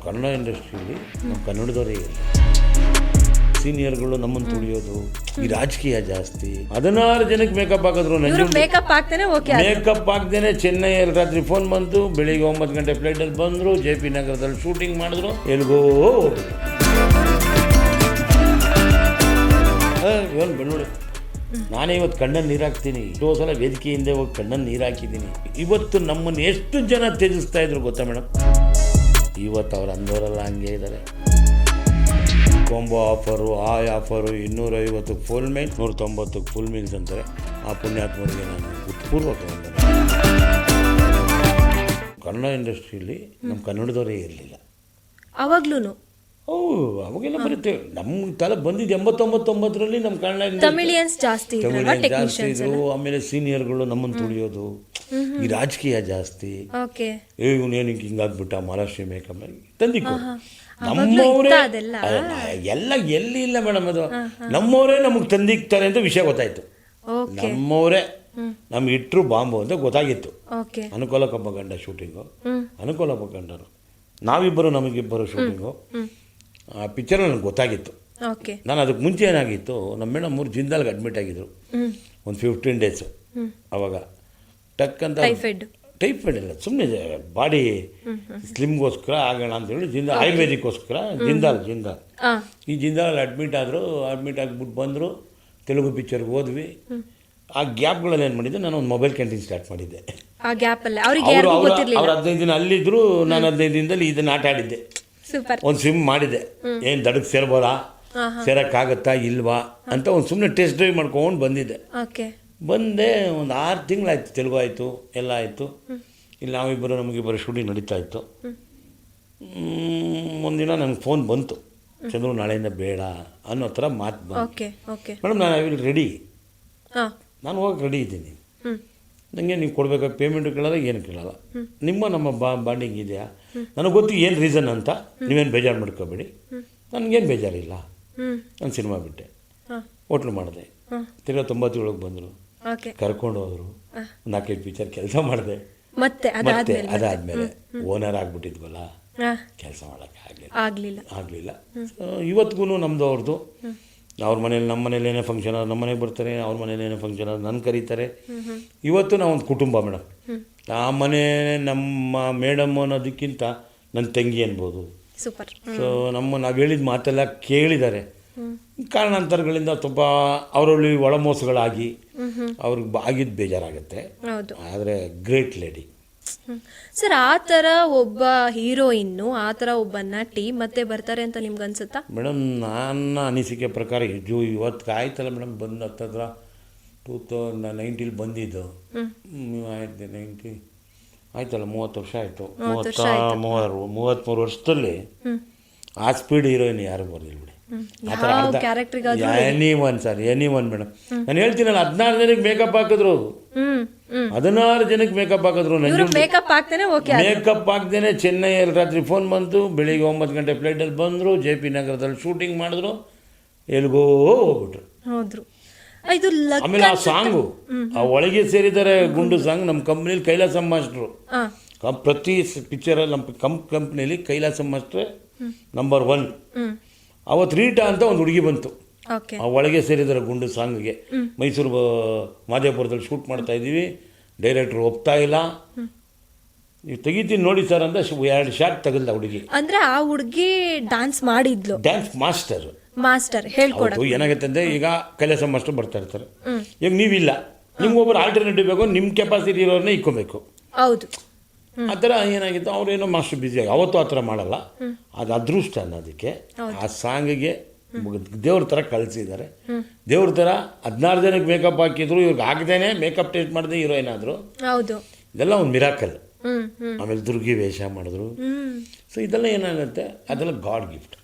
ಕನ್ನಡ ಇಂಡಸ್ಟ್ರಿಯಲ್ಲಿ ನಮ್ಮ ಕನ್ನಡದವರೇ ಇಲ್ಲ. ಸೀನಿಯರ್ಗಳು ನಮ್ಮನ್ನು ತುಳಿಯೋದು, ಈ ರಾಜಕೀಯ ಜಾಸ್ತಿ. 16 ಜನಕ್ಕೆ ಮೇಕಪ್ ಹಾಕಿದ್ರು, ಮೇಕಪ್ ಆಗ್ತಾನೆ ಮೇಕಪ್ ಹಾಕ್ದೇನೆ ಚೆನ್ನೈಯಲ್ಲಿ ರಾತ್ರಿ ಫೋನ್ ಬಂತು, ಬೆಳಿಗ್ಗೆ 9 ಗಂಟೆ ಫ್ಲೈಟಲ್ಲಿ ಬಂದರು, JP ನಗರದಲ್ಲಿ ಶೂಟಿಂಗ್ ಮಾಡಿದ್ರು, ಎಲ್ಗೋ ಇವನು ಬೆಳ್ಳುಳ್ಳಿ. ನಾನೇ ಇವತ್ತು ಕಣ್ಣಲ್ಲಿ ನೀರು ಹಾಕ್ತೀನಿ, ಎಷ್ಟೋ ಸಲ ವೇದಿಕೆ ಹಿಂದೆ ಹೋಗಿ ಕಣ್ಣಲ್ಲಿ ನೀರು ಹಾಕಿದ್ದೀನಿ. ಇವತ್ತು ನಮ್ಮನ್ನು ಎಷ್ಟು ಜನ ತ್ಯಜಿಸ್ತಾ ಇದ್ರು ಗೊತ್ತಾ ಮೇಡಮ್? ಇವತ್ತು ಅವ್ರು ಅಂದವರೆಲ್ಲ ಹಂಗೆ ಇದ್ದಾರೆ. ಕೊಂಬೋ ಆಫರು, ಆ offer, 250 full meal, 190 full meals ಅಂತಾರೆ. ಆ ಪುಣ್ಯಾತ್ಮರಿಗೆ ನಾನು ಉತ್ಪೂರ್ವಕ ವಂದನೆ. ಕನ್ನಡ ಇಂಡಸ್ಟ್ರಿಯಲ್ಲಿ ನಮ್ಮ ಕನ್ನಡದವರೇ ಇರಲಿಲ್ಲ ಅವಾಗ್ಲೂ. ಅವಾಗೆಲ್ಲ ಬರುತ್ತೆ. ನಮ್ಮ ತಲೆ ಬಂದಿದ್ದು 89 ನಮ್ಮ ಕನ್ನಡ ತಮಿಳಿಯನ್ಸ್ ಜಾಸ್ತಿ ಇದ್ರು. ಆಮೇಲೆ ಸೀನಿಯರ್ಗಳು ನಮ್ಮನ್ನು ತುಳಿಯೋದು, ಈ ರಾಜಕೀಯ ಜಾಸ್ತಿ. ಇವನೇನು ಹಿಂಗಾಗ್ಬಿಟ್ಟ ಮಹಾರಾಷ್ಟ್ರೀಯ ಮೇಕಪ್ ತಂದಿಕ್ಕು. ನಮ್ಮವರೇ ಎಲ್ಲ ಎಲ್ಲಿ ಇಲ್ಲ ಮೇಡಮ್, ಅದು ನಮ್ಮವರೇ ನಮಗೆ ತಂದಿಕ್ತಾರೆ ಅಂತ ವಿಷಯ ಗೊತ್ತಾಯ್ತು. ನಮ್ಮವರೇ ನಮ್ಗೆ ಇಟ್ಟರು ಬಾಂಬು ಅಂತ ಗೊತ್ತಾಗಿತ್ತು. ಅನುಕೂಲಕ್ಕೊಬ್ಬ ಗಂಡ ಶೂಟಿಂಗು, ಅನುಕೂಲಪ್ಪ ಗಂಡರು, ನಾವಿಬ್ಬರು ನಮಗಿಬ್ಬರು ಶೂಟಿಂಗು. ಆ ಪಿಕ್ಚರ್ ನನಗೆ ಗೊತ್ತಾಗಿತ್ತು. ನಾನು ಅದಕ್ಕೆ ಮುಂಚೆ ಏನಾಗಿತ್ತು, ನಮ್ಮ ಮೇಡಮ್ 3 ಜಿಂದಾಲ್ಗೆ ಅಡ್ಮಿಟ್ ಆಗಿದ್ರು ಒಂದು 15 ಡೇಸು. ಅವಾಗ ಟಕ್ ಅಂತ ಟೈಫಾಯ್ಡ್ ಇಲ್ಲ, ಸುಮ್ಮನೆ ಬಾಡಿ ಸ್ಲಿಮ್ಗೋಸ್ಕರ ಆಗೋಣ ಅಂತೇಳಿ ಆಯುರ್ವೇದಿಕ್ಕೋಸ್ಕರ ಜಿಂದಾಲ್ ಈ ಜಿಂದಾಲ್ ಅಡ್ಮಿಟ್ ಆದರು. ಅಡ್ಮಿಟ್ ಆಗಿಬಿಟ್ಟು ಬಂದರು, ತೆಲುಗು ಪಿಕ್ಚರ್ಗೆ ಹೋದ್ವಿ. ಆ ಗ್ಯಾಪ್ಗಳಲ್ಲಿ ಏನು ಮಾಡಿದ್ದೆ, ನಾನು ಒಂದು ಮೊಬೈಲ್ ಕ್ಯಾಂಟೀನ್ ಸ್ಟಾರ್ಟ್ ಮಾಡಿದ್ದೆ. ಅವ್ರು 15 ದಿನ ಅಲ್ಲಿದ್ದರು, ನಾನು 15 ದಿನದಲ್ಲಿ ಇದನ್ನು ಆಟ ಆಡಿದ್ದೆ. ಒಂದು ಸಿಮ್ ಮಾಡಿದೆ, ಏನು ದಡಕ್ಕೆ ಸೇರ್ಬೋದಾ, ಸೇರೋಕ್ಕಾಗತ್ತಾ ಇಲ್ವಾ ಅಂತ ಒಂದು ಸುಮ್ಮನೆ ಟೆಸ್ಟ್ ಡ್ರೈವ್ ಮಾಡ್ಕೊಂಡು ಬಂದಿದ್ದೆ. ಬಂದೆ, ಒಂದು 6 ತಿಂಗಳಾಯ್ತು, ತೆಲುಗು ಆಯಿತು, ಎಲ್ಲ ಆಯಿತು. ಇಲ್ಲಿ ನಮಗಿಬ್ಬರು ಶೂಟಿಂಗ್ ನಡೀತಾ ಇತ್ತು. ಒಂದಿನ ನನಗೆ ಫೋನ್ ಬಂತು, ಚಂದ್ರು ನಾಳೆಯಿಂದ ಬೇಡ ಅನ್ನೋ ಥರ ಮಾತು ಬಂತು. ಮೇಡಮ್ ನಾನು ಐ ವಿಲ್ ರೆಡಿ, ನಾನು ಹೋಗಕ್ಕೆ ರೆಡಿ ಇದ್ದೀನಿ. ನನಗೆ ನೀವು ಕೊಡಬೇಕಾದ ಪೇಮೆಂಟ್ ಕೇಳಲ್ಲ, ಏನು ಕೇಳಲ್ಲ. ನಮ್ಮ ಬಾಂಡಿಂಗ್ ಇದೆಯಾ, ನನಗೆ ಗೊತ್ತು ಏನು ರೀಸನ್ ಅಂತ, ನೀವೇನು ಬೇಜಾರು ಮಾಡ್ಕೋಬೇಡಿ. ನನಗೇನು ಬೇಜಾರಿಲ್ಲ. ನಾನು ಸಿನಿಮಾ ಬಿಟ್ಟೆ, ಹೋಟ್ಲು ಮಾಡಿದೆ. ತಿರ್ಗಾ 97 ಬಂದರು, ಕರ್ಕೊಂಡು ಹೋದರು. 4-5 ಪಿಕ್ಚರ್ ಕೆಲಸ ಮಾಡಿದೆ. ಮತ್ತೆ ಅದಾದಮೇಲೆ ಓನರ್ ಆಗಿಬಿಟ್ಟಿದ್ವಲ್ಲ, ಕೆಲಸ ಮಾಡೋಕ್ಕೆ ಆಗಲಿಲ್ಲ. ಇವತ್ತಿಗೂ ನಮ್ಮದು ಅವ್ರದ್ದು. ಅವ್ರ ಮನೇಲಿ, ನಮ್ಮ ಮನೇಲಿ ಏನೇ ಫಂಕ್ಷನ್ ಆದ್ರೆ ನಮ್ಮ ಮನೆಗೆ ಬರ್ತಾರೆ, ಅವ್ರ ಮನೇಲಿ ಏನೇ ಫಂಕ್ಷನ್ ಆದ್ರೆ ನನ್ನ ಕರೀತಾರೆ. ಇವತ್ತು ನಾವೊಂದು ಕುಟುಂಬ ಮೇಡಮ್. ಆ ಮನೆ ನಮ್ಮ ಮೇಡಮ್ ಅನ್ನೋದಕ್ಕಿಂತ ನನ್ನ ತಂಗಿ ಅನ್ಬೋದು. ಸೊ ನಾವು ಹೇಳಿದ ಮಾತೆಲ್ಲ ಕೇಳಿದ್ದಾರೆ. ಕಾರಣಾಂತರಗಳಿಂದ ತುಂಬ ಅವರಲ್ಲಿ ಒಳಮೋಸಗಳಾಗಿ ಅವ್ರಿಗೆ ಆಗಿದ್ದು ಬೇಜಾರಾಗುತ್ತೆ. ಆದರೆ ಗ್ರೇಟ್ ಲೇಡಿ ಸರ್. ಆ ಥರ ಒಬ್ಬ ಹೀರೋಯಿನ್ನು, ಆ ಥರ ಒಬ್ಬ ನಟಿ ಮತ್ತೆ ಬರ್ತಾರೆ ಅಂತ ನಿಮ್ಗೆ ಅನ್ಸುತ್ತಾ ಮೇಡಮ್? ನನ್ನ ಅನಿಸಿಕೆ ಪ್ರಕಾರ ಇವತ್ತು ಆಯ್ತಲ್ಲ ಮೇಡಮ್, ಬಂದು ಹತ್ತತ್ರ 2019 ಬಂದಿದ್ದು. ಆಯ್ತು 90 ಆಯ್ತಲ್ಲ, 30 ವರ್ಷ ಆಯಿತು. 33 ವರ್ಷದಲ್ಲಿ ಆ ಸ್ಪೀಡ್ ಹೀರೋಯಿನ್ ಯಾರು ಬರಲಿಲ್ಲ ಬಿಡಿ. ಆ ಥರ ಎನಿ ಒನ್ ಮೇಡಮ್. ನಾನು ಹೇಳ್ತೀನಲ್ಲ, 16 ಜನಕ್ಕೆ ಮೇಕಪ್ ಹಾಕಿದ್ರು, 16 ಜನಕ್ಕೆ ಮೇಕಪ್ ಹಾಕಿದ್ರು. ಮೇಕಪ್ ಹಾಕ್ದೇನೆ ಚೆನ್ನೈಯಲ್ಲಿ ರಾತ್ರಿ ಫೋನ್ ಬಂತು, ಬೆಳಿಗ್ಗೆ 9 ಗಂಟೆ ಫ್ಲೈಟಲ್ಲಿ ಬಂದರು, JP ನಗರದಲ್ಲಿ ಶೂಟಿಂಗ್ ಮಾಡಿದ್ರು, ಎಲ್ಗೋ ಹೋಗ್ಬಿಟ್ರು. ಆಮೇಲೆ ಆ ಸಾಂಗು, ಆ ಒಳಗೆ ಸೇರಿದ್ದಾರೆ ಗುಂಡು ಸಾಂಗ್, ನಮ್ಮ ಕಂಪ್ನಿಲಿ ಕೈಲಾಸ ಮಾಸ್ಟ್ರು. ಪ್ರತಿ ಪಿಕ್ಚರಲ್ಲಿ ನಮ್ಮ ಕಂಪ್ನಿಲಿ ಕೈಲಾಸ ಮಾಸ್ಟ್ರೆ ನಂಬರ್ 1. ಅವತ್ತು ರೀಟಾ ಅಂತ ಒಂದು ಹುಡುಗಿ ಬಂತು, ಆ ಒಳಗೆ ಸೇರಿದ್ದಾರೆ ಗುಂಡು ಸಾಂಗ್ಗೆ. ಮೈಸೂರು ಮಾದೇಪುರದಲ್ಲಿ ಶೂಟ್ ಮಾಡ್ತಾ ಇದ್ದೀವಿ, ಡೈರೆಕ್ಟ್ರು ಒಪ್ತಾ ಇಲ್ಲ, ನೀವು ತೆಗಿತೀನಿ ನೋಡಿ ಸರ್ ಅಂತ 2 ಶಾಟ್ ತೆಗೆದ ಹುಡುಗಿ. ಅಂದ್ರೆ ಆ ಹುಡುಗಿ ಡ್ಯಾನ್ಸ್ ಮಾಡಿದ್ಲು, ಡ್ಯಾನ್ಸ್ ಮಾಸ್ಟರ್ ಹೇಳ್ಕೊಡೋದು. ಏನಾಗುತ್ತೆ ಅಂದರೆ, ಈಗ ಕೈಲಾಸ ಮಾಸ್ಟರ್ ಬರ್ತಾ ಇರ್ತಾರೆ, ಈಗ ನೀವಿಲ್ಲ, ನಿಮ್ಗೊಬ್ಬರು ಆಲ್ಟರ್ನೇಟಿವ್ ಬೇಕು, ನಿಮ್ಮ ಕೆಪಾಸಿಟಿ ಇರೋರನ್ನೇ ಇಕ್ಕೋಬೇಕು. ಹೌದು, ಆ ಥರ ಏನಾಗಿತ್ತು, ಅವರೇನೋ ಮಾಸ್ಟರ್ ಬ್ಯುಸಿ ಆಗಿ ಅವತ್ತು ಆ ಥರ ಮಾಡಲ್ಲ. ಅದು ಅದೃಷ್ಟ ಅನ್ನೋದಕ್ಕೆ ಆ ಸಾಂಗಿಗೆ ದೇವ್ರ ಥರ ಕಳಿಸಿದ್ದಾರೆ. ದೇವ್ರ ಥರ 16 ಜನಕ್ಕೆ ಮೇಕಪ್ ಹಾಕಿದ್ರು, ಇವ್ರಿಗೆ ಹಾಕ್ದೇನೆ ಮೇಕಪ್ ಟೆಸ್ಟ್ ಮಾಡಿದೆ ಹೀರೋಯಿನ್ ಆದರು. ಇದೆಲ್ಲ ಒಂದು ಮಿರಾಕಲ್. ಆಮೇಲೆ ದುರ್ಗಿ ವೇಷ ಮಾಡಿದ್ರು. ಸೊ ಇದೆಲ್ಲ ಏನಾಗುತ್ತೆ, ಅದೆಲ್ಲ ಗಾಡ್ ಗಿಫ್ಟ್.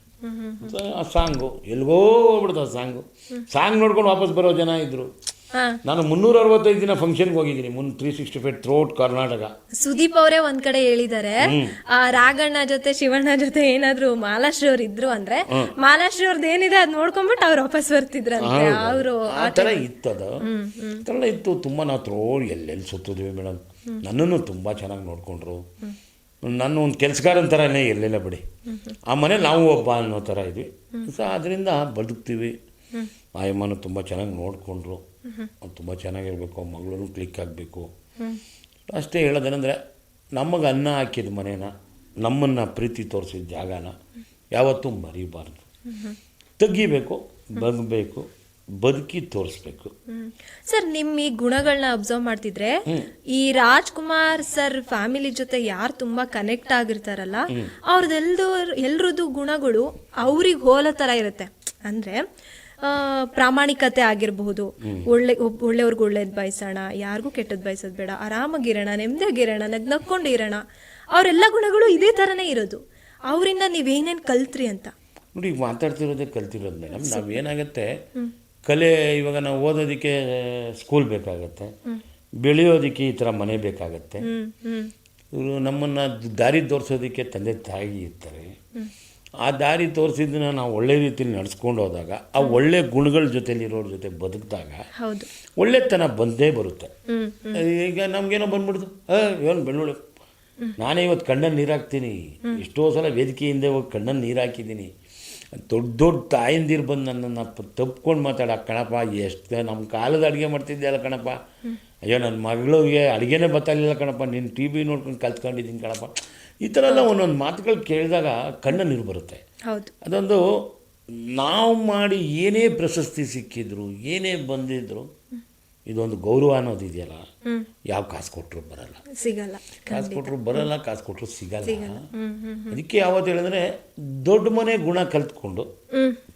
ಸೊ ಆ ಸಾಂಗು ಎಲ್ಗೋ ಹೋಗ್ಬಿಡ್ತು. ಆ ಸಾಂಗ್ ನೋಡ್ಕೊಂಡು ವಾಪಸ್ ಬರೋ ಜನ ಇದ್ರು. ನಾನು 365 ದಿನ ಫಂಕ್ಷನ್ಗೆ ಹೋಗಿದ್ದೀನಿ, 365 ಥ್ರೂಔಟ್ ಕರ್ನಾಟಕ. ಸುದೀಪ್ ಅವರೇ ಒಂದ್ ಕಡೆ ಹೇಳಿದ್ದಾರೆ, ರಾಘಣ್ಣ ಜೊತೆ ಶಿವಣ್ಣ ಜೊತೆ ಏನಾದ್ರು ಮಾಲಾಶ್ರೀ ಅವ್ರು ಇದ್ರು ಅಂದ್ರೆ, ಮಾಲಾಶ್ರೀ ಅವ್ರದ್ದು ಏನಿದೆ ಅದ್ ನೋಡ್ಕೊಂಡ್ಬಿಟ್ಟು ಅವ್ರು ವಾಪಸ್ ಬರ್ತಿದ್ರಂತೆ. ಅವರು ಆ ಥರ ಇತ್ತದ ಇತ್ತು. ತುಂಬ ನಾವು ಥ್ರೋಡ್ ಎಲ್ಲೆಲ್ಲಿ ಸುತ್ತಿದ್ವಿ ಮೇಡಮ್. ನನ್ನನ್ನು ತುಂಬ ಚೆನ್ನಾಗಿ ನೋಡಿಕೊಂಡ್ರು. ನಾನು ಒಂದು ಕೆಲಸಗಾರನ ಥರನೇ ಇರಲಿಲ್ಲ ಬಿಡಿ. ಆ ಮನೇಲಿ ನಾವು ಒಬ್ಬ ಅನ್ನೋ ಥರ ಇದ್ವಿ. ಸೊ ಅದರಿಂದ ಬದುಕ್ತೀವಿ. ಆಯಮ್ಮನೂ ತುಂಬ ಚೆನ್ನಾಗಿ ನೋಡಿಕೊಂಡ್ರು. ತುಂಬ ಚೆನ್ನಾಗಿರಬೇಕು, ಮಗಳೂ ಕ್ಲಿಕ್ ಆಗಬೇಕು ಅಷ್ಟೇ. ಹೇಳೋದೇನೆಂದರೆ ನಮಗೆ ಅನ್ನ ಹಾಕಿದ ಮನೇನ, ನಮ್ಮನ್ನು ಪ್ರೀತಿ ತೋರಿಸಿದ ಜಾಗನ ಯಾವತ್ತೂ ಮರಿಬಾರ್ದು. ತೆಗಿಬೇಕು, ಬದುಕಬೇಕು, ಬದುಕಿ ತೋರಿಸ್ಬೇಕು. ಸರ್, ನಿಮ್ಮ ಈ ಗುಣಗಳನ್ನ ಅಬ್ಸರ್ವ್ ಮಾಡ್ತಿದ್ರೆ ಈ ರಾಜ್ಕುಮಾರ್ ಸರ್ ಫ್ಯಾಮಿಲಿ ಜೊತೆ ಯಾರು ತುಂಬಾ ಕನೆಕ್ಟ್ ಆಗಿರ್ತಾರಲ್ಲ ಎಲ್ರದ್ದು ಗುಣಗಳು ಅವ್ರಿಗೆ ಹೋಲೋ ತರ ಇರುತ್ತೆ. ಅಂದ್ರೆ ಪ್ರಾಮಾಣಿಕತೆ ಆಗಿರಬಹುದು, ಒಳ್ಳೆಯವ್ರಿಗೆ ಒಳ್ಳೇದ್ ಬಯಸೋಣ, ಯಾರಿಗೂ ಕೆಟ್ಟದ್ ಬಯಸೋದ್ ಬೇಡ, ಆರಾಮಾಗಿರೋಣ, ನೆಮ್ಮದಿಯಾಗಿರೋಣ, ನಗ್ನಕ್ಕೊಂಡಿರೋಣ, ಅವರೆಲ್ಲ ಗುಣಗಳು ಇದೇ ತರನೇ ಇರೋದು. ಅವರಿಂದ ನೀವೇನೇನು ಕಲ್ತ್ರಿ ಅಂತ ನೋಡಿ. ಈಗ ಮಾತಾಡ್ತಿರೋದೇ ಕಲ್ತಿರೋದು ಮೇಡಮ್. ನಾವೇನಾಗುತ್ತೆ, ಕಲೆ ಇವಾಗ ನಾವು ಓದೋದಕ್ಕೆ ಸ್ಕೂಲ್ ಬೇಕಾಗತ್ತೆ, ಬೆಳೆಯೋದಕ್ಕೆ ಈ ಥರ ಮನೆ ಬೇಕಾಗತ್ತೆ, ಇವರು ನಮ್ಮನ್ನು ದಾರಿ ತೋರಿಸೋದಕ್ಕೆ ತಂದೆ ತಾಯಿ ಇರ್ತಾರೆ. ಆ ದಾರಿ ತೋರಿಸಿದ್ದನ್ನ ನಾವು ಒಳ್ಳೆ ರೀತಿಯಲ್ಲಿ ನಡ್ಸ್ಕೊಂಡು ಹೋದಾಗ, ಆ ಒಳ್ಳೆ ಗುಣಗಳ ಜೊತೆಲಿರೋರ ಜೊತೆ ಬದುಕಿದಾಗ ಒಳ್ಳೆತನ ಬಂದೇ ಬರುತ್ತೆ. ಈಗ ನಮಗೇನೋ ಬಂದ್ಬಿಡ್ತು, ಏನು ಬೆಳ್ಳುಳ್ಳಿ, ನಾನೇ ಇವತ್ತು ಕಣ್ಣಲ್ಲಿ ನೀರು ಹಾಕ್ತೀನಿ. ಎಷ್ಟೋ ಸಲ ವೇದಿಕೆಯಿಂದ ಹೋಗಿ ಕಣ್ಣಲ್ಲಿ ನೀರು ಹಾಕಿದ್ದೀನಿ. ದೊಡ್ಡ ದೊಡ್ಡ ತಾಯಿಂದಿರು ಬಂದು ನನ್ನನ್ನು ತಪ್ಕೊಂಡು ಮಾತಾಡ, ಕಣಪ್ಪ ಎಷ್ಟು ನಮ್ಮ ಕಾಲದ ಅಡುಗೆ ಮಾಡ್ತಿದ್ದೆ ಅಲ್ಲ ಕಣಪ್ಪ, ಅಯ್ಯೋ ನನ್ನ ಮಗಳಿಗೆ ಅಡುಗೆನೇ ಬರ್ತಾಯಿಲ್ಲ ಕಣಪ್ಪ, ನೀನು ಟಿ ವಿ ನೋಡ್ಕೊಂಡು ಕಲ್ತ್ಕೊಂಡಿದ್ದೀನಿ ಕಣಪ್ಪ, ಈ ಥರ ಎಲ್ಲ ಒಂದೊಂದು ಮಾತುಗಳು ಕೇಳಿದಾಗ ಕಣ್ಣ ನೀರು ಬರುತ್ತೆ. ಅದೊಂದು ನಾವು ಮಾಡಿ ಏನೇ ಪ್ರಶಸ್ತಿ ಸಿಕ್ಕಿದ್ರು, ಏನೇ ಬಂದಿದ್ರು, ಇದೊಂದು ಗೌರವ ಅನ್ನೋದು ಇದೆಯಲ್ಲ, ಯಾವ ಕಾಸು ಕೊಟ್ಟರು ಬರಲ್ಲ, ಸಿಗಲ್ಲ. ಕಾಸು ಕೊಟ್ಟರು ಬರಲ್ಲ, ಕಾಸು ಕೊಟ್ಟರು ಸಿಗಲ್ಲ. ಅದಕ್ಕೆ ಯಾವತ್ತು ಹೇಳಿದ್ರೆ ದೊಡ್ಡ ಮನೆ ಗುಣ ಕಲ್ತ್ಕೊಂಡು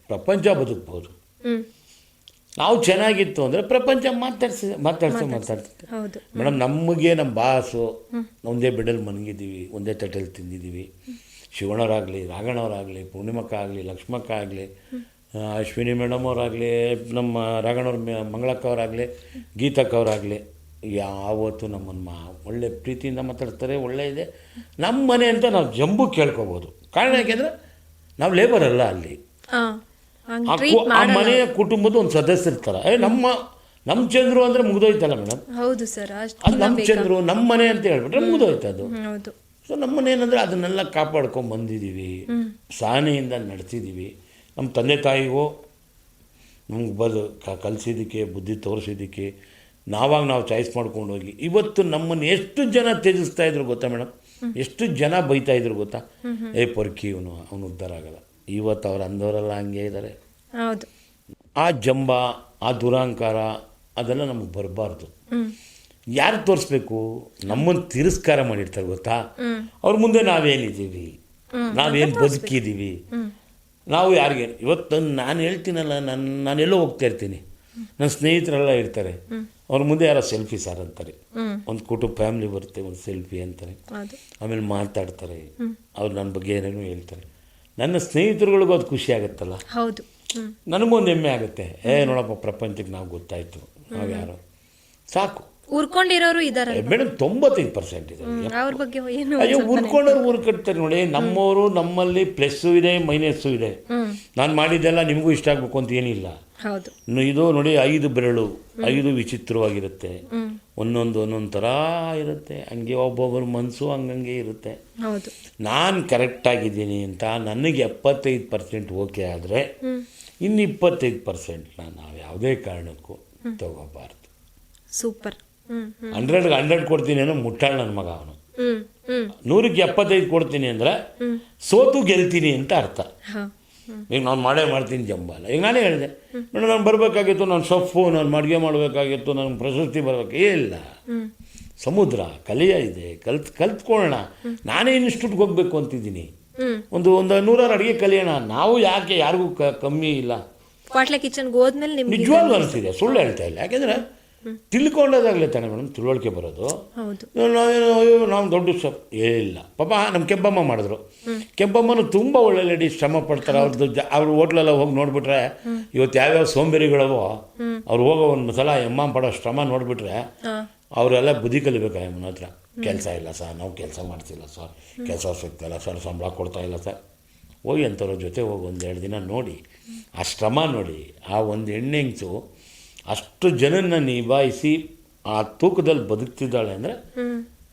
ಪ್ರಪಂಚ ಬದುಕ್ಬೋದು. ನಾವು ಚೆನ್ನಾಗಿತ್ತು ಅಂದರೆ ಪ್ರಪಂಚ ಮಾತಾಡ್ತಿದ್ದೆ ಮೇಡಮ್. ನಮಗೆ ನಮ್ಮ ಬಾಸು ಒಂದೇ ಬೆಡಲ್ಲಿ ಮನಗಿದ್ದೀವಿ, ಒಂದೇ ತಟ್ಟೆಯಲ್ಲಿ ತಿಂದಿದ್ದೀವಿ. ಶಿವಣ್ಣವರಾಗಲಿ, ರಾಘಣ್ಣವರಾಗಲಿ, ಪೂರ್ಣಿಮಕ್ಕ ಆಗಲಿ, ಲಕ್ಷ್ಮಕ್ಕ ಆಗಲಿ, ಅಶ್ವಿನಿ ಮೇಡಮ್ ಅವರಾಗಲಿ, ನಮ್ಮ ರಾಘಣ್ಣವ್ರ ಮಂಗಳಕ್ಕವರಾಗಲಿ, ಗೀತಕ್ಕವರಾಗಲಿ, ಯಾವತ್ತೂ ನಮ್ಮನ್ನು ಒಳ್ಳೆ ಪ್ರೀತಿಯಿಂದ ಮಾತಾಡ್ತಾರೆ. ಒಳ್ಳೆ ಇದೆ ನಮ್ಮ ಮನೆ ಅಂತ ನಾವು ಜಂಬು ಕೇಳ್ಕೊಬೋದು. ಕಾರಣ ಯಾಕೆಂದರೆ ನಾವು ಲೇಬರ್ ಅಲ್ಲ, ಅಲ್ಲಿ ಆ ಮನೆಯ ಕುಟುಂಬದ ಒಂದು ಸದಸ್ಯರಿರ್ತಾರೆ. ನಮ್ಮ ಚಂದ್ರು ಅಂದರೆ ಮುಗಿದೋಯ್ತಲ್ಲ ಮೇಡಮ್. ಹೌದು ಸರ್, ಅದು ನಮ್ಮ ಚಂದ್ರು, ನಮ್ಮ ಮನೆ ಅಂತ ಹೇಳ್ಬಿಟ್ರೆ ಮುಗಿದೋಯ್ತು ಅದು. ಸೊ ನಮ್ಮ ಮನೆ ಏನಂದರೆ ಅದನ್ನೆಲ್ಲ ಕಾಪಾಡ್ಕೊಂಡು ಬಂದಿದ್ದೀವಿ, ಸಹನೆಯಿಂದ ನಡೆಸಿದ್ದೀವಿ. ನಮ್ಮ ತಂದೆ ತಾಯಿಗೂ ನಮ್ಗೆ ಕಲಿಸಿದ್ದಕ್ಕೆ, ಬುದ್ಧಿ ತೋರಿಸಿದ್ದಕ್ಕೆ, ನಾವು ಚಾಯ್ಸ್ ಮಾಡ್ಕೊಂಡು ಹೋಗಿ ಇವತ್ತು ನಮ್ಮನ್ನು ಎಷ್ಟು ಜನ ತ್ಯಜಿಸ್ತಾ ಇದ್ರು ಗೊತ್ತಾ ಮೇಡಮ್, ಎಷ್ಟು ಜನ ಬೈತಾ ಇದ್ರು ಗೊತ್ತಾ, ಪೊರ್ಕಿ ಅವನು ಉದ್ಧಾರ ಆಗಲ್ಲ. ಇವತ್ತು ಅವ್ರು ಅಂದವರೆಲ್ಲ ಹಂಗೆ ಇದ್ದಾರೆ. ಆ ಜಂಬ, ಆ ದುರಹಂಕಾರ ಅದೆಲ್ಲ ನಮಗೆ ಬರಬಾರ್ದು. ಯಾರು ತೋರಿಸ್ಬೇಕು? ನಮ್ಮನ್ನು ತಿರಸ್ಕಾರ ಮಾಡಿರ್ತಾರೆ ಗೊತ್ತಾ, ಅವ್ರ ಮುಂದೆ ನಾವೇನಿದ್ದೀವಿ, ನಾವೇನು ಬದುಕಿದ್ದೀವಿ, ನಾವು ಯಾರಿಗೆ. ಇವತ್ತು ನಾನು ಹೇಳ್ತೀನಲ್ಲ, ನಾನೆಲ್ಲೋ ಹೋಗ್ತಾ ಇರ್ತೀನಿ, ನನ್ನ ಸ್ನೇಹಿತರೆಲ್ಲ ಇರ್ತಾರೆ, ಅವ್ರ ಮುಂದೆ ಯಾರೋ ಸೆಲ್ಫಿ ಸಾರ್ ಅಂತಾರೆ. ಒಂದು ಕುಟುಂಬ ಫ್ಯಾಮಿಲಿ ಬರುತ್ತೆ, ಒಂದು ಸೆಲ್ಫಿ ಅಂತಾರೆ, ಆಮೇಲೆ ಮಾತಾಡ್ತಾರೆ, ಅವ್ರು ನನ್ನ ಬಗ್ಗೆ ಏನೇನೋ ಹೇಳ್ತಾರೆ. ನನ್ನ ಸ್ನೇಹಿತರುಗಳಿಗೂ ಅದು ಖುಷಿ ಆಗುತ್ತಲ್ಲ, ನನಗೊಂದು ಹೆಮ್ಮೆ ಆಗುತ್ತೆ. ನೋಡಪ್ಪ, ಪ್ರಪಂಚಕ್ಕೆ ನಾವು ಗೊತ್ತಾಯ್ತು, ನಾವು ಯಾರು, ಸಾಕು. ಉರ್ಕೊಂಡಿರೋರು ಇದ್ದಾರೆ ಮೇಡಮ್, 95% ಇದೆ. ಅಯ್ಯೋ, ಉರ್ಕೊಂಡವ್ರು ಊರು ಕಟ್ತಾರೆ ನೋಡಿ. ನಮ್ಮವರು, ನಮ್ಮಲ್ಲಿ ಪ್ಲಸ್ಸು ಇದೆ, ಮೈನಸ್ಸು ಇದೆ. ನಾನು ಮಾಡಿದ್ದೆಲ್ಲ ನಿಮಗೂ ಇಷ್ಟ ಆಗಬೇಕು ಅಂತ ಏನಿಲ್ಲ. ಇದು ನೋಡಿ, 5 ಬೆರಳು, 5 ವಿಚಿತ್ರವಾಗಿರುತ್ತೆ, ಒಂದೊಂದು ಥರ ಇರುತ್ತೆ. ಹಂಗೆ ಒಬ್ಬೊಬ್ಬರ ಮನಸ್ಸು ಹಂಗಂಗೆ ಇರುತ್ತೆ. ನಾನು ಕರೆಕ್ಟಾಗಿದ್ದೀನಿ ಅಂತ ನನಗೆ 75% ಓಕೆ ಆದರೆ, ಇನ್ನು 25% ನಾವು ಯಾವುದೇ ಕಾರಣಕ್ಕೂ ತಗೋಬಾರ್ದು. ಸೂಪರ್. 100 ಕೊಡ್ತೀನಿ ಅನ್ನೋ ಮುಟ್ಟಾಳ ನನ್ನ ಮಗ ಅವನು. 100ಕ್ಕೆ 75 ಕೊಡ್ತೀನಿ ಅಂದರೆ ಸೋತು ಗೆಲ್ತೀನಿ ಅಂತ ಅರ್ಥ. ಈಗ ನಾನು ಮಾಡ್ತೀನಿ ಜಂಬಾಲ. ಈಗ ನಾನೇ ಹೇಳಿದೆ ಮೇಡಮ್, ನಾನು ಬರಬೇಕಾಗಿತ್ತು, ನಾನು ಸೊಪ್ಪು, ನಾನು ಅಡುಗೆ ಮಾಡಬೇಕಾಗಿತ್ತು, ನನಗೆ ಪ್ರಶಸ್ತಿ ಬರಬೇಕು, ಇಲ್ಲ. ಸಮುದ್ರ ಕಲೆಯ ಇದೆ, ಕಲ್ತ್ಕೊಳ್ಳೋಣ. ನಾನೇ ಇನ್ಸ್ಟಿಟ್ಯೂಟ್ಗೆ ಹೋಗ್ಬೇಕು ಅಂತಿದ್ದೀನಿ. ಒಂದು 100 ಅಡುಗೆ ಕಲಿಯೋಣ. ನಾವು ಯಾಕೆ ಯಾರಿಗೂ ಕಮ್ಮಿ ಇಲ್ಲ. ನಿಜವಾಗ್ಲೂ ಅನಿಸ್ತಿದೆ, ಸುಳ್ಳು ಹೇಳ್ತಾ ಇಲ್ಲ. ಯಾಕೆಂದರೆ ತಿಳ್ಕೊಂಡೋದಾಗಲೇ ತಾನೆ ಮೇಡಮ್ ತಿಳುವಳಿಕೆ ಬರೋದು. ನಾವು ದೊಡ್ಡ ಇಲ್ಲ ಪಾಪ. ನಮ್ಮ ಕೆಂಪಮ್ಮ ಮಾಡಿದ್ರು. ಕೆಂಪಮ್ಮನು ತುಂಬ ಒಳ್ಳೆ ಲೇಡಿ, ಶ್ರಮ ಪಡ್ತಾರೆ. ಅವ್ರ ಹೋಟ್ಲೆಲ್ಲ ಹೋಗಿ ನೋಡಿಬಿಟ್ರೆ, ಇವತ್ತು ಯಾವ್ಯಾವ ಸೋಂಬೇರಿಗಳವೋ ಅವ್ರು ಹೋಗೋ ಒಂದು ಸಲ ಎಮ್ಮ ಪಡೋ ಶ್ರಮ ನೋಡಿಬಿಟ್ರೆ ಅವರೆಲ್ಲ ಬುದ್ಧಿ ಕಲಿಬೇಕು. ಅಮ್ಮನ ಹತ್ರ ಕೆಲಸ ಇಲ್ಲ ಸರ್, ನಾವು ಕೆಲಸ ಮಾಡ್ತಿಲ್ಲ ಸರ್, ಕೆಲಸ ಸಿಗ್ತಾಯಿಲ್ಲ ಸರ್, ಸಂಬಳ ಕೊಡ್ತಾಯಿಲ್ಲ ಸರ್. ಹೋಗಿ ಅಂಥವ್ರ ಜೊತೆ ಹೋಗಿ 1-2 ದಿನ ನೋಡಿ, ಆ ಶ್ರಮ ನೋಡಿ. ಆ ಒಂದು ಹೆಣ್ಣೆಂಗ್ಸು ಅಷ್ಟು ಜನನ ನಿಭಾಯಿಸಿ ಆ ತೂಕದಲ್ಲಿ ಬದುಕ್ತಿದ್ದಾಳೆ ಅಂದರೆ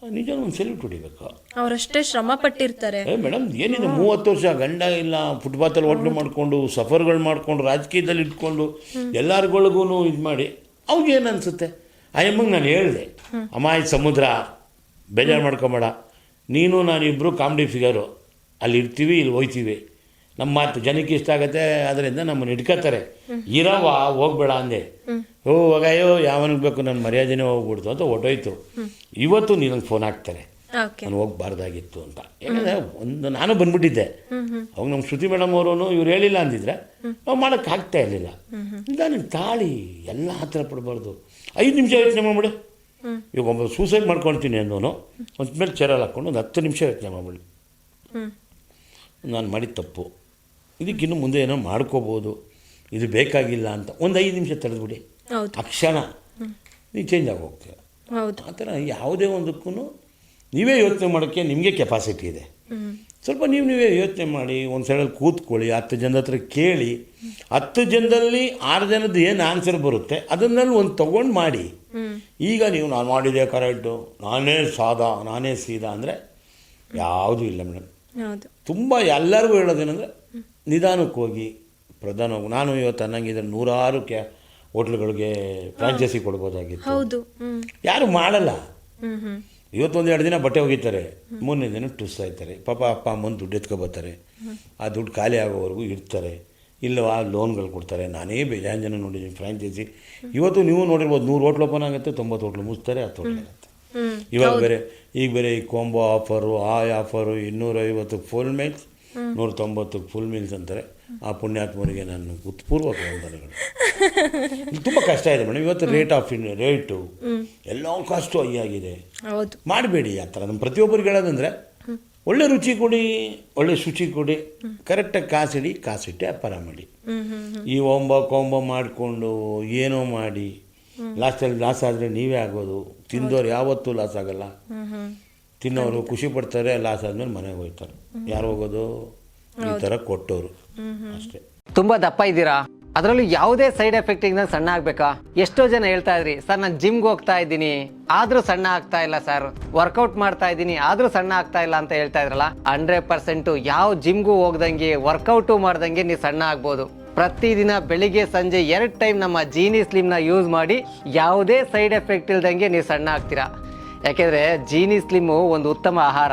ನಿಜ ಒಂದು ಸೆಲ್ಯೂಟ್ ಹೊಡಿಬೇಕು. ಅವರಷ್ಟೇ ಶ್ರಮ ಪಟ್ಟಿರ್ತಾರೆ. ಮೇಡಮ್ ಏನಿದೆ 30 ವರ್ಷ ಗಂಡ ಇಲ್ಲ, ಫುಟ್ಪಾತಲ್ಲಿ ಹೋಟ್ಲು ಮಾಡಿಕೊಂಡು ಸಫರ್ಗಳು ಮಾಡಿಕೊಂಡು ರಾಜಕೀಯದಲ್ಲಿ ಇಟ್ಕೊಂಡು ಎಲ್ಲರಿಗಳಿಗೂ ಇದು ಮಾಡಿ ಅವ್ರಿಗೇನು ಅನಿಸುತ್ತೆ? ಆ ಎಮ್ಮಂಗೆ ನಾನು ಹೇಳಿದೆ, ಅಮ್ಮ ಸಮುದ್ರ ಬೇಜಾರು ಮಾಡ್ಕೊಬೇಡ, ನೀನು ನಾನಿಬ್ಬರು ಕಾಮಿಡಿ ಫಿಗರು, ಅಲ್ಲಿ ಇರ್ತೀವಿ ಇಲ್ಲಿ ಹೋಗ್ತೀವಿ, ನಮ್ಮ ಮಾತು ಜನಕ್ಕೆ ಇಷ್ಟ ಆಗುತ್ತೆ, ಅದರಿಂದ ನಮ್ಮನ್ನು ಇಟ್ಕೋತಾರೆ, ಇರವ ಹೋಗ್ಬೇಡ ಅಂದೆ. ಹೋಗಯ್ಯೋ ಯಾವನಿಗೆ ಬೇಕು ನನ್ನ ಮರ್ಯಾದೆನೇ ಹೋಗ್ಬಿಡ್ತು ಅಂತ ಹೊಟ್ಟೋಯ್ತು. ಇವತ್ತು ನೀನು ಫೋನ್ ಹಾಕ್ತಾರೆ ನಾನು ಹೋಗ್ಬಾರ್ದಾಗಿತ್ತು ಅಂತ. ಯಾಕಂದರೆ ನಾನು ಬಂದ್ಬಿಟ್ಟಿದ್ದೆ ಅವಾಗ. ನಮ್ಮ ಶ್ರುತಿ ಮೇಡಮ್ ಅವರು ಇವ್ರು ಹೇಳಿಲ್ಲ ಅಂದಿದ್ರೆ ನಾವು ಮಾಡೋಕ್ಕೆ ಆಗ್ತಾ ಇರಲಿಲ್ಲ. ನನಗೆ ತಾಳಿ ಎಲ್ಲ ಹತ್ತಿರ ಪಡಬಾರ್ದು. 5 ನಿಮಿಷ ಯೋಚನೆ ಮಾಡ್ಬಿಡಿ. ಈಗ ಒಬ್ಬ ಸೂಸೈಡ್ ಮಾಡ್ಕೊಳ್ತೀನಿ ಅಂದವನು ಒಂದು ಮೇಲೆ ಚೇರಲ್ಲಿ ಹಾಕ್ಕೊಂಡು ಒಂದು 10 ನಿಮಿಷ ಯೋಚನೆ ಮಾಡ್ಬಿಡಿ, ನಾನು ಮಾಡಿದ ತಪ್ಪು, ಇದಕ್ಕಿನ್ನು ಮುಂದೆ ಏನೋ ಮಾಡ್ಕೋಬೋದು, ಇದು ಬೇಕಾಗಿಲ್ಲ ಅಂತ ಒಂದು 5 ನಿಮಿಷ ತಡೆದ್ಬಿಡಿ. ಆ ಕ್ಷಣ ನೀವು ಚೇಂಜ್ ಆಗಿ ಹೋಗ್ತೀರ. ಆ ಥರ ಯಾವುದೇ ಒಂದಕ್ಕೂ ನೀವೇ ಯೋಚನೆ ಮಾಡೋಕ್ಕೆ ನಿಮಗೆ ಕೆಪಾಸಿಟಿ ಇದೆ. ಸ್ವಲ್ಪ ನೀವೇ ಯೋಚನೆ ಮಾಡಿ, ಒಂದು ಸೈಡಲ್ಲಿ ಕೂತ್ಕೊಳ್ಳಿ, 10 ಜನದ ಹತ್ರ ಕೇಳಿ, 10 ಜನದಲ್ಲಿ 6 ಜನದ್ದು ಏನು ಆನ್ಸರ್ ಬರುತ್ತೆ ಅದನ್ನಲ್ಲಿ ಒಂದು ತೊಗೊಂಡು ಮಾಡಿ. ಈಗ ನೀವು ನಾನು ಮಾಡಿದೆ ಕರೆಕ್ಟು, ನಾನೇ ಸೀದಾ ಅಂದರೆ ಯಾವುದೂ ಇಲ್ಲ ಮೇಡಮ್. ತುಂಬ ಎಲ್ಲರಿಗೂ ಹೇಳೋದೇನೆಂದರೆ ನಿಧಾನಕ್ಕೆ ಹೋಗಿ ಪ್ರಧಾನ. ನಾನು ಇವತ್ತು ಅನ್ನಂಗಿದ್ರೆ 100 ಹೋಟ್ಲುಗಳಿಗೆ ಫ್ರಾಂಚೈಸಿ ಕೊಡ್ಬೋದಾಗಿತ್ತು. ಯಾರು ಮಾಡಲ್ಲ. ಇವತ್ತೊಂದು 2 ದಿನ ಬಟ್ಟೆ ಒಗಿತಾರೆ, 3ನೇ ದಿನ ಟುಸ್ ಆಯ್ತಾರೆ. ಪಾಪ ಅಪ್ಪ ಅಮ್ಮನ ದುಡ್ಡು ಎತ್ಕೊಬರ್ತಾರೆ, ಆ ದುಡ್ಡು ಖಾಲಿ ಆಗೋವರೆಗೂ ಇರ್ತಾರೆ, ಇಲ್ಲವಾ ಲೋನ್ಗಳು ಕೊಡ್ತಾರೆ. ನಾನೇ ಬೇಜಾನ್ ಜನ ನೋಡಿದ್ದೀನಿ ಫ್ರಾಂಚೈಸಿ. ಇವತ್ತು ನೀವು ನೋಡಿರ್ಬೋದು 100 ಹೋಟ್ಲು ಓಪನ್ ಆಗುತ್ತೆ, 90 ಹೋಟ್ಲು ಮುಚ್ತಾರೆ, 10 ಹೋಟ್ಲು ಆಗುತ್ತೆ. ಇವಾಗ ಬೇರೆ ಈ ಕೋಂಬೋ ಆಫರು, ಆ offer 250 full meals, 190 full meals ಅಂತಾರೆ. ಆ ಪುಣ್ಯಾತ್ಮರಿಗೆ ನಾನು ಉತ್ಪೂರ್ವಕ ವಂದನೆಗಳು. ತುಂಬ ಕಷ್ಟ ಇದೆ ಮೇಡಮ್ ಇವತ್ತು. ರೇಟು ಎಲ್ಲ ಕಾಸ್ಟು ಹೈ ಆಗಿದೆ. ಮಾಡಬೇಡಿ ಆ ಥರ. ನಮ್ಮ ಪ್ರತಿಯೊಬ್ಬರಿಗೆ ಹೇಳೋದಂದರೆ ಒಳ್ಳೆ ರುಚಿ ಕೊಡಿ, ಒಳ್ಳೆ ಶುಚಿ ಕೊಡಿ, ಕರೆಕ್ಟಾಗಿ ಕಾಸಿಟ್ಟು ವ್ಯಾಪಾರ ಮಾಡಿ. ಈ ಕೋಂಬೋ ಮಾಡಿಕೊಂಡು ಏನೋ ಮಾಡಿ ಲಾಸ್ಟಲ್ಲಿ ಲಾಸ್ ಆದರೆ ನೀವೇ ಆಗೋದು. ತಿಂದವ್ರು ಯಾವತ್ತೂ ಲಾಸ್ ಆಗಲ್ಲ. ತಿನ್ನೋರು ಖುಷಿ ಪಡ್ತಾರೆ, ಲಾಸ್ ಆದ್ಮೇಲೆ ಮನೆಗೆ ಹೋಗ್ತಾರೆ. ಯಾರು ಹೋಗೋದು? ಈ ಥರ ಕೊಟ್ಟವರು ಅಷ್ಟೇ. ತುಂಬ ದಪ್ಪ ಇದ್ದೀರಾ, ಅದರಲ್ಲೂ ಯಾವುದೇ ಸೈಡ್ ಎಫೆಕ್ಟ್ ಇಂದ ಸಣ್ಣ ಆಗ್ಬೇಕಾ? ಎಷ್ಟೋ ಜನ ಹೇಳ್ತಾ ಇದ್ರಿ, ಸರ್ ನಾನು ಜಿಮ್ಗೆ ಹೋಗ್ತಾ ಇದ್ದೀನಿ ಆದ್ರೂ ಸಣ್ಣ ಆಗ್ತಾ ಇಲ್ಲ ಸರ್, ವರ್ಕೌಟ್ ಮಾಡ್ತಾ ಇದ್ದೀನಿ ಆದ್ರೂ ಸಣ್ಣ ಆಗ್ತಾ ಇಲ್ಲ ಅಂತ ಹೇಳ್ತಾ ಇದ್ರಲ್ಲ. 100% ಯಾವ ಜಿಮ್ಗೂ ಹೋಗ್ದಂಗೆ ವರ್ಕೌಟು ಮಾಡ್ದಂಗೆ ನೀವು ಸಣ್ಣ ಆಗ್ಬೋದು. ಪ್ರತಿದಿನ ಬೆಳಿಗ್ಗೆ ಸಂಜೆ 2 ಟೈಮ್ ನಮ್ಮ ಜೀನಿ ಸ್ಲಿಮ್ನ ಯೂಸ್ ಮಾಡಿ ಯಾವುದೇ ಸೈಡ್ ಎಫೆಕ್ಟ್ ಇಲ್ದಂಗೆ ನೀವು ಸಣ್ಣ ಆಗ್ತೀರಾ. ಯಾಕೆಂದ್ರೆ ಜೀನಿ ಸ್ಲಿಮ್ಮು ಒಂದು ಉತ್ತಮ ಆಹಾರ.